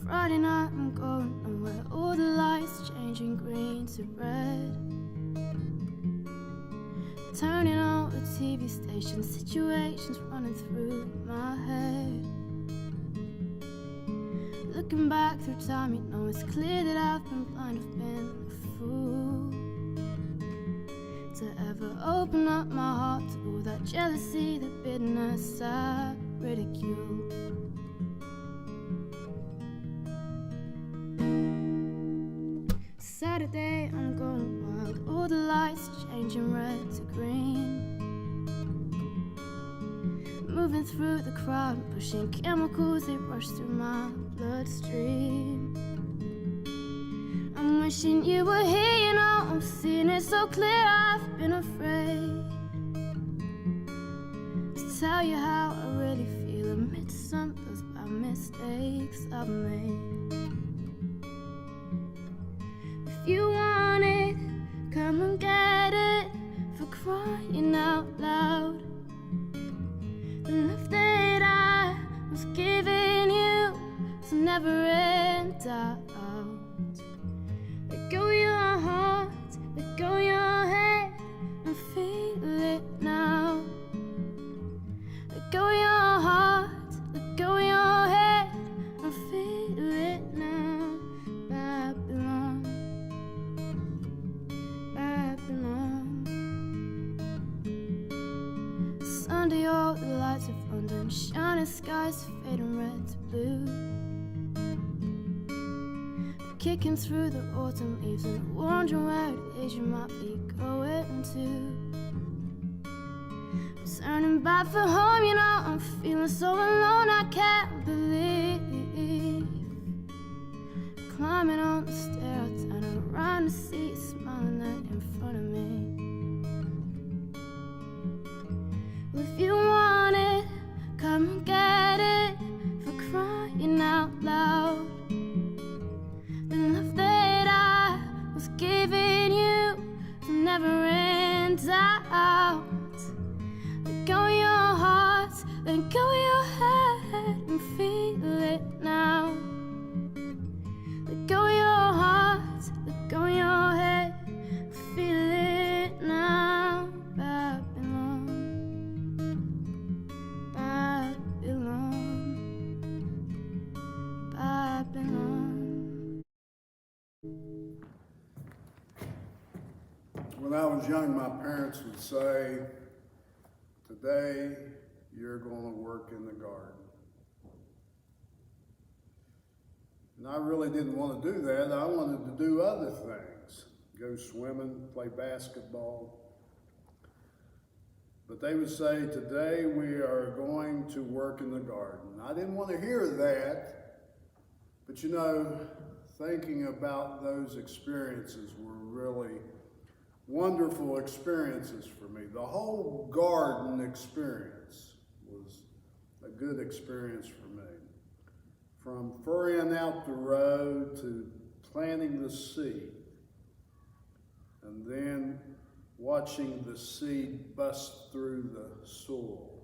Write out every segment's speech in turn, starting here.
Friday night, I'm going nowhere. All the lights changing green to red. Turning on the TV station, situations running through my head. Looking back through time, you know it's clear that I've been blind, I've been a fool to ever open up my heart to all that jealousy, that bitterness, that ridicule. Saturday, I'm going wild, all the lights changing red to green. Moving through the crowd, pushing chemicals, they rush through my bloodstream. I'm wishing you were here, you know, I'm seeing it so clear. I've been afraid to tell you how I really feel amidst some of those bad mistakes I've made. If you want it, come and get it, for crying out loud. The love that I was giving you will never end out. Let go your heart, let go your head, and feel it now. Let go your heart, let go your head, and feel it now. Babylon, Babylon. Sunday, all the lights of London, shining skies fading red to blue. Kicking through the autumn leaves and wondering where it is you might be going to. I'm turning back for home, you know, I'm feeling so alone, I can't believe. Climbing on the stair, turning around to see you smiling there in front of me. Well, if you want it, come and get it, for crying out loud. The love that I was giving you will never end out. Let go your heart, let go your head, and feel it now. Let go your heart, let go your head, feel it now. Babylon, Babylon, Babylon. When I was young, my parents would say, today you're going to work in the garden. And I really didn't want to do that. I wanted to do other things, go swimming, play basketball. But they would say, today we are going to work in the garden. I didn't want to hear that, but you know, thinking about those experiences were really wonderful experiences for me. The whole garden experience was a good experience for me. From furrowing out the road to planting the seed, and then watching the seed bust through the soil,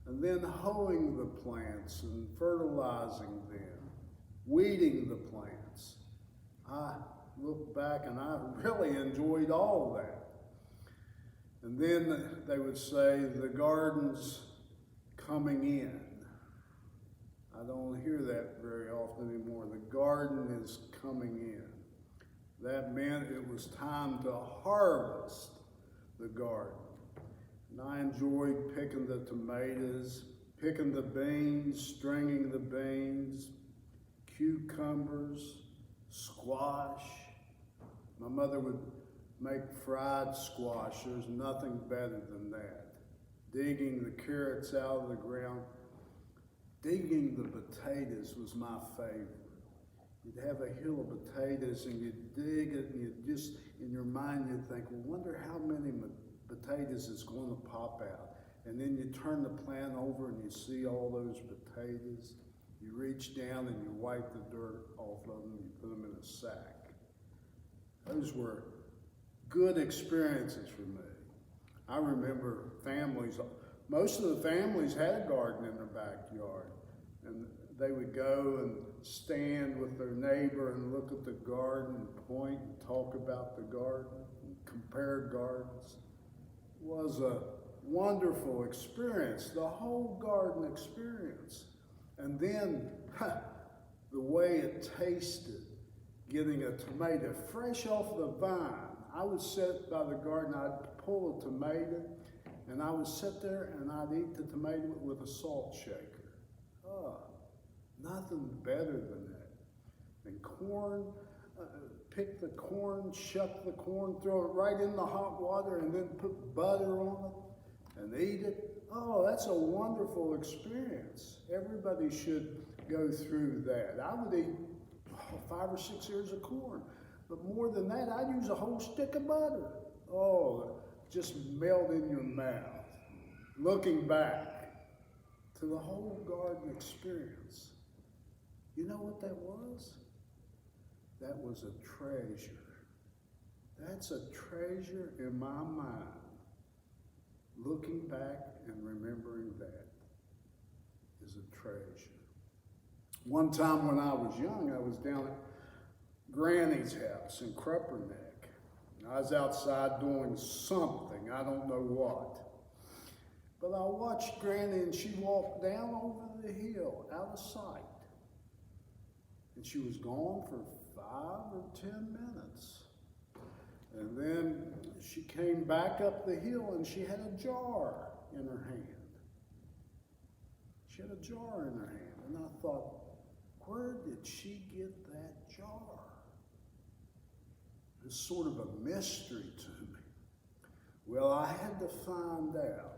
and then hoeing the plants and fertilizing them, weeding the plants. I look back and I really enjoyed all that. And then they would say, the garden's coming in. I don't hear that very often anymore. The garden is coming in. That meant it was time to harvest the garden. And I enjoyed picking the tomatoes, picking the beans, stringing the beans, cucumbers, squash. My mother would make fried squash. There's nothing better than that. Digging the carrots out of the ground. Digging the potatoes was my favorite. You'd have a hill of potatoes and you'd dig it and you'd just, in your mind, you'd think, well, wonder how many potatoes is going to pop out. And then you turn the plant over and you see all those potatoes. You reach down and you wipe the dirt off of them and you put them in a sack. Those were good experiences for me. I remember families, most of the families had a garden in their backyard. And they would go and stand with their neighbor and look at the garden and point and talk about the garden and compare gardens. It was a wonderful experience, the whole garden experience. And then the way it tasted, getting a tomato fresh off the vine. I would sit by the garden, I'd pull a tomato, and I would sit there and I'd eat the tomato with a salt shaker. Oh, nothing better than that. And corn, pick the corn, shuck the corn, throw it right in the hot water, and then put butter on it and eat it. Oh, that's a wonderful experience. Everybody should go through that. I would eat 5 or 6 ears of corn. But more than that, I'd use a whole stick of butter. Oh, just melt in your mouth. Looking back to the whole garden experience. You know what that was? That was a treasure. That's a treasure in my mind. Looking back and remembering that is a treasure. One time when I was young, I was down at Granny's house in Crupperneck. I was outside doing something, I don't know what. But I watched Granny and she walked down over the hill out of sight. And she was gone for 5 or 10 minutes. And then she came back up the hill and she had a jar in her hand. She had a jar in her hand. And I thought, where did she get that jar? It's sort of a mystery to me. Well, I had to find out.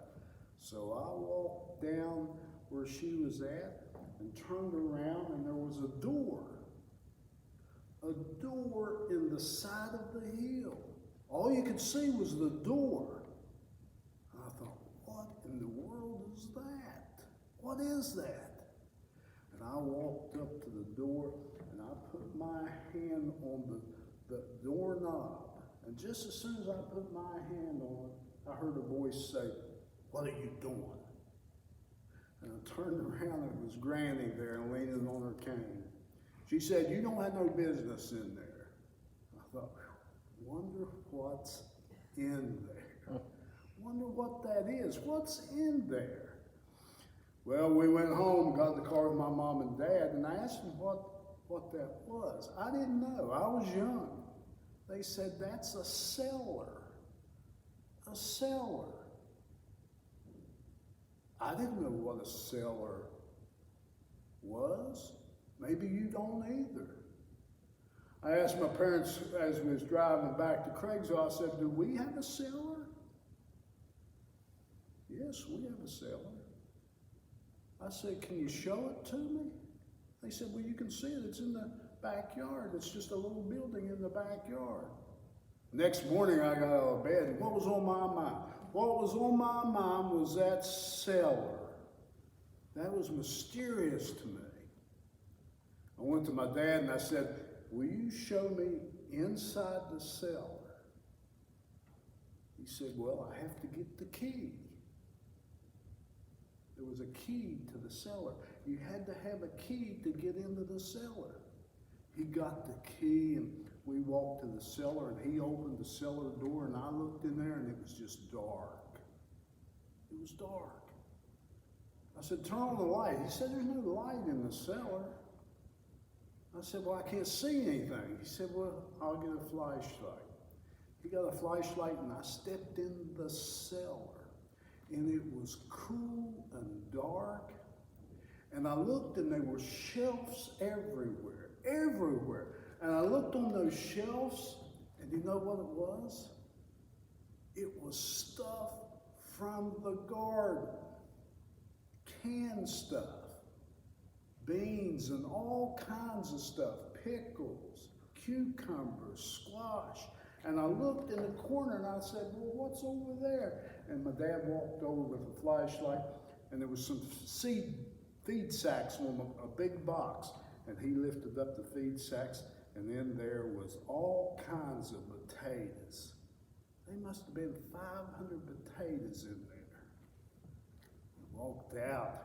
So I walked down where she was at and turned around, and there was a door. A door in the side of the hill. All you could see was the door. I thought, what in the world is that? What is that? And I walked up to the door and I put my hand on the doorknob. And just as soon as I put my hand on it, I heard a voice say, "What are you doing?" And I turned around and it was Granny there leaning on her cane. She said, "You don't have no business in there." I thought, wonder what's in there. Wonder what that is. What's in there? Well, we went home, got in the car with my mom and dad, and I asked them what that was. I didn't know. I was young. They said, that's a cellar. A cellar. I didn't know what a cellar was. Maybe you don't either. I asked my parents as we was driving back to Craigsville, I said, do we have a cellar? Yes, we have a cellar. I said, can you show it to me? They said, well, you can see it. It's in the backyard. It's just a little building in the backyard. Next morning, I got out of bed, and what was on my mind? What was on my mind was that cellar. That was mysterious to me. I went to my dad and I said, will you show me inside the cellar? He said, well, I have to get the key. There was a key to the cellar. You had to have a key to get into the cellar. He got the key and we walked to the cellar and he opened the cellar door and I looked in there and it was just dark. It was dark. I said, turn on the light. He said, there's no light in the cellar. I said, well, I can't see anything. He said, well, I'll get a flashlight. He got a flashlight and I stepped in the cellar. And it was cool and dark. And I looked and there were shelves everywhere, everywhere. And I looked on those shelves and you know what it was? It was stuff from the garden. Canned stuff. Beans and all kinds of stuff. Pickles, cucumbers, squash. And I looked in the corner and I said, well, what's over there? And my dad walked over with a flashlight and there was some feed sacks on a big box. And he lifted up the feed sacks and then there was all kinds of potatoes. They must have been 500 potatoes in there. I walked out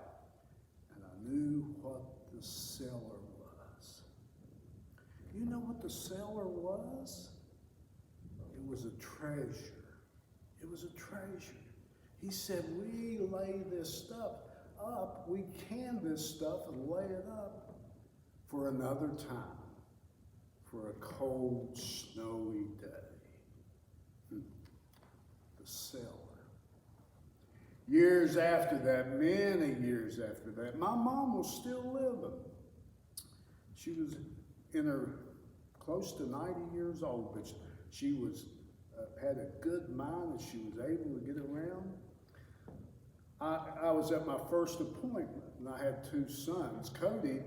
and I knew what the cellar was. You know what the cellar was? It was a treasure. It was a treasure. He said, we lay this stuff up, we can this stuff and lay it up for another time, for a cold, snowy day. The cellar. Years after that, many years after that, my mom was still living. She was in her close to 90 years old, but she was had a good mind and she was able to get around. I was at my first appointment and I had two sons. Cody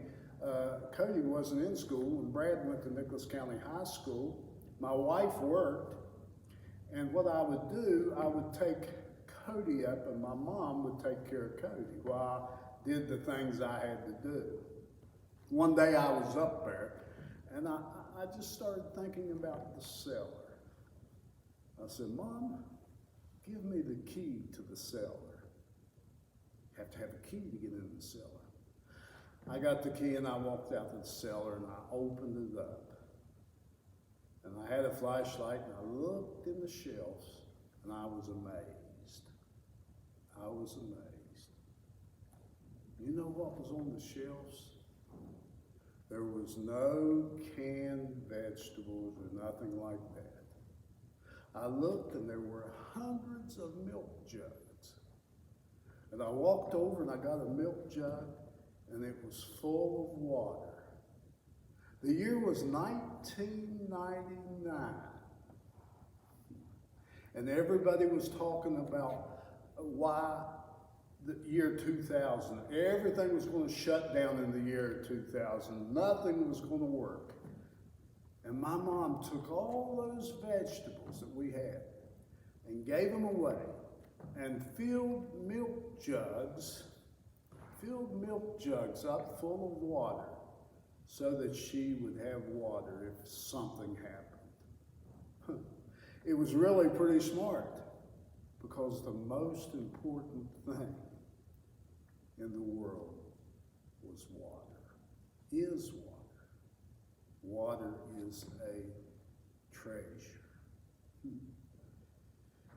wasn't in school and Brad went to Nicholas County High School. My wife worked, and what I would do, I would take Cody up and my mom would take care of Cody while I did the things I had to do. One day I was up there and I just started thinking about the cellar. I said, Mom, give me the key to the cellar. You have to have a key to get in the cellar. I got the key and I walked out to the cellar and I opened it up. And I had a flashlight and I looked in the shelves and I was amazed. I was amazed. You know what was on the shelves? There was no canned vegetables or nothing like that. I looked and there were hundreds of milk jugs. And I walked over and I got a milk jug and it was full of water. The year was 1999. And everybody was talking about why the year 2000. Everything was going to shut down in the year 2000. Nothing was going to work. And my mom took all those vegetables that we had and gave them away and filled milk jugs up full of water so that she would have water if something happened. It was really pretty smart because the most important thing in the world was water, is water. Water is a treasure.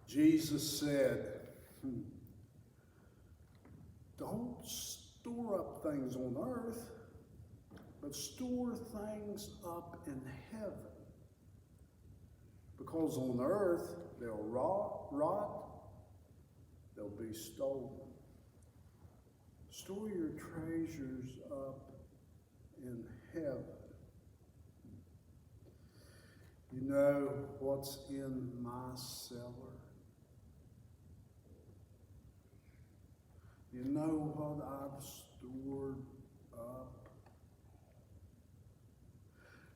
Jesus said, don't store up things on earth, but store things up in heaven. Because on earth, they'll rot, they'll be stolen. Store your treasures up in heaven. You know what's in my cellar? You know what I've stored up?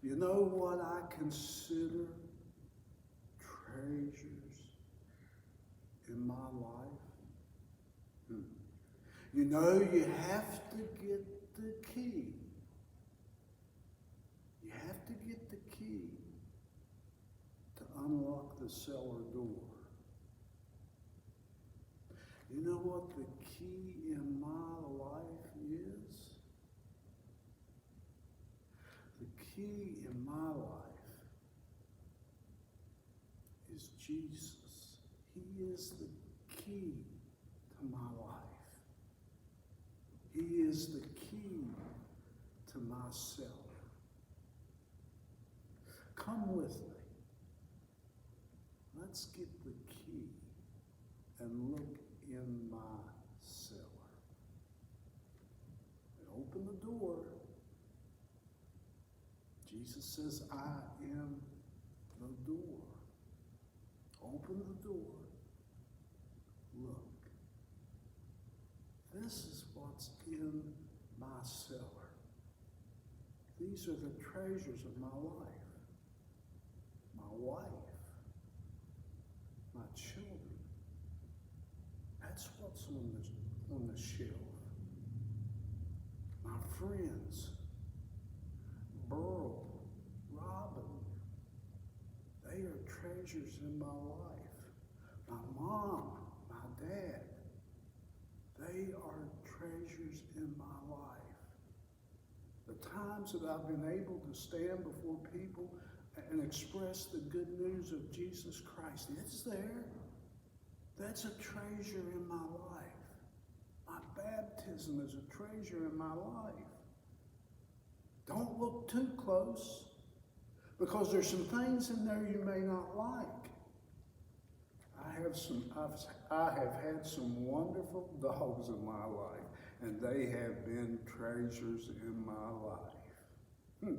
You know what I consider treasures in my life? You know you have to get the key. You have to get the key to unlock the cellar door. You know what the key in my life is? The key in my life is Jesus. He is the key to my life. He is the key to my cellar. Come with me. Let's get the key and look in my cellar. And open the door. Jesus says, I am the door. Open the door. Look. This is what's in my cellar. These are the treasures of my life. My wife. My children. That's what's on the shelf. My friends. Burl. Robin. They are treasures in my life. My mom. My dad. They are treasures in my life. the times that I've been able to stand before people and express the good news of Jesus Christ. It's there. That's a treasure in my life. My baptism is a treasure in my life. Don't look too close, because there's some things in there you may not like. I have had some wonderful dogs in my life, and they have been treasures in my life.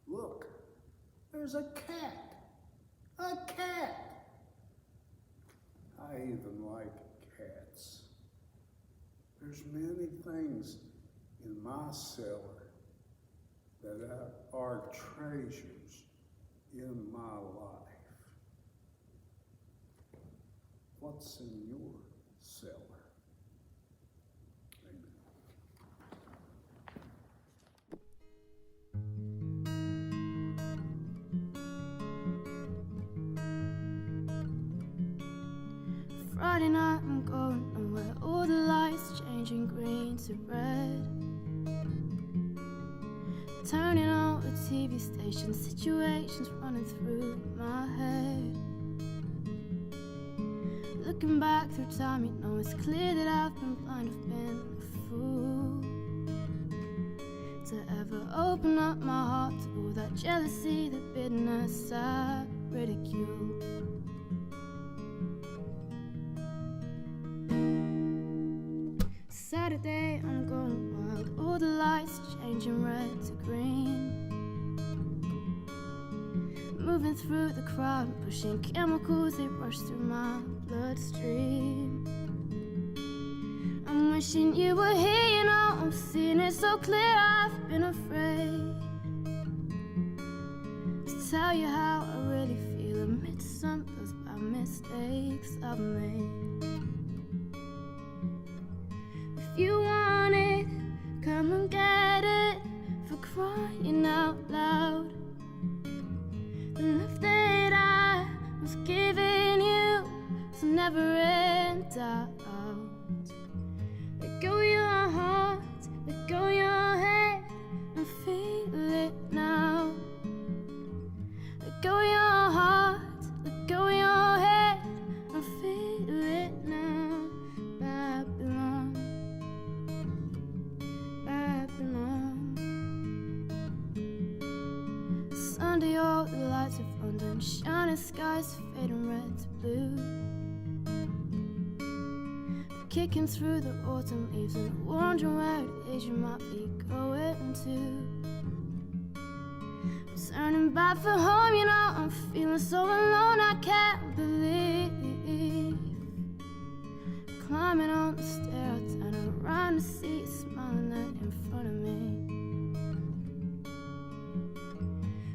Look, there's a cat. A cat. I even like cats. There's many things in my cellar that are treasures in my life. What's in your cellar? Friday night, I'm going nowhere. All the lights changing green to red. Turning on the TV station, situations running through my head. Looking back through time, you know it's clear that I've been blind, I've been a fool to ever open up my heart to all that jealousy, the bitterness, that ridicule. Saturday, I'm going wild, all the lights changing red to green. Moving through the crowd, pushing chemicals, they rush through my bloodstream. I'm wishing you were here, you know, I'm seeing it so clear. I've been afraid to tell you how I really feel amidst some of those bad mistakes I've made. If you want it, come and get it, for crying out loud. The love that I was giving you will never end out. Let go your heart, let go your head, and feel it now. Let go your heart, let go your head, and feel it now. Babylon, Babylon. Sunday, all the lights of London, shining skies fading red to blue. Kicking through the autumn leaves and wondering where it is you might be going to. I'm turning back for home, you know, I'm feeling so alone, I can't believe. Climbing on the stair, I turn around to see you smiling there in front of me.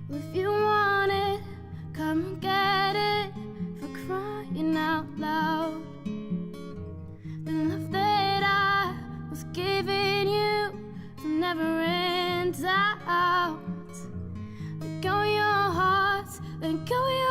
Well, if you want it, come and get it, for crying out loud. The love that I was giving you will never end out. Let go your heart, let go your